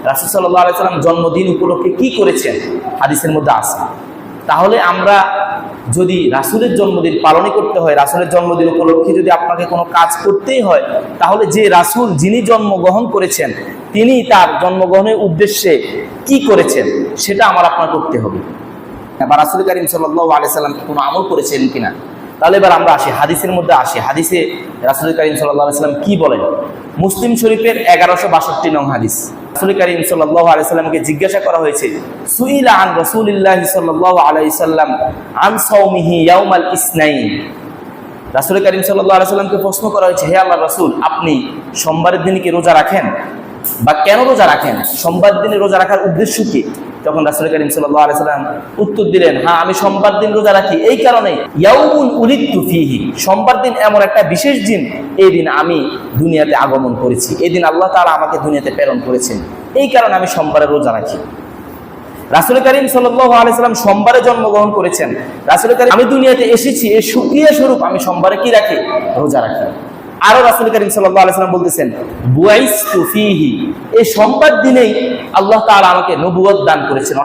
রাসূল সাল্লাল্লাহু আলাইহি সাল্লাম জন্মদিন উপলক্ষে কি করেছেন হাদিসের মধ্যে আছে। তাহলে আমরা যদি রাসূলের জন্মদিন পালনই করতে হয়, রাসূলের জন্মদিন উপলক্ষে যদি আপনাকে কোনো কাজ করতেই হয়, তাহলে যে রাসূল যিনি জন্মগ্রহণ করেছেন তিনি তার জন্মগ্রহণের উদ্দেশ্যে কি করেছেন সেটা আমার আপনার করতে হবে। এবার রাসূল কারীম সাল্লাল্লাহু আলাইহি সাল্লাম কোনো আমল করেছেন কিনা। তাহলে এবার আমরা আসি হাদিসের মধ্যে আসি। হাদিসে রাসূল কারীম সাল্লাল্লাহু আলাইহি সাল্লাম কি বলেন? মুসলিম শরীফের 1162 নং হাদিস। রাসূল কারীম সাল্লাল্লাহু আলাইহি সাল্লামকে জিজ্ঞাসা করা হয়েছে, সুইলা আন রাসূলিল্লাহি সাল্লাল্লাহু আলাইহি সাল্লাম আন সাওমিহি ইয়াউমাল ইসনাইন। রাসূল কারীম সাল্লাল্লাহু আলাইহি সাল্লামকে প্রশ্ন করা হয়েছে, হে আল্লাহর রাসূল, আপনি সোমবারের দিনে কি রোজা রাখেন বা কেন রোজা রাখেন? সোমবার দিনে রোজা রাখার উদ্দেশ্য কি? তখন রাসূল কারীম সাল্লাল্লাহু আলাইহি সাল্লাম উত্তর দিলেন, হ্যাঁ, আমি সোমবার দিন রোজা রাখি এই কারণে, ইয়াউমুন উলিদতু ফীহি, সোমবার দিন এমন একটা বিশেষ দিন, এই দিন আমি দুনিয়াতে আগমন করেছি, এই দিন আল্লাহ তাআলা আমাকে দুনিয়াতে প্রেরণ করেছেন, এই কারণে আমি সোমবারে রোজা রাখি। রাসূল কারীম সাল্লাল্লাহু আলাইহি সাল্লাম সোমবারে জন্মগ্রহণ করেছেন। রাসূল কারীম আমি দুনিয়াতে এসেছি এই শুকরিয়া স্বরূপ আমি সোমবারে কি রাখি? রোজা রাখি। আরো রাসূল কারীম সাল্লাল্লাহু আলাইহি সাল্লাম বলতেছেন, বুয়াইস্তু ফীহি, এই সোমবার দিনেই আল্লাহ তাআলা আমাকে নবুয়ত দান করেছেন।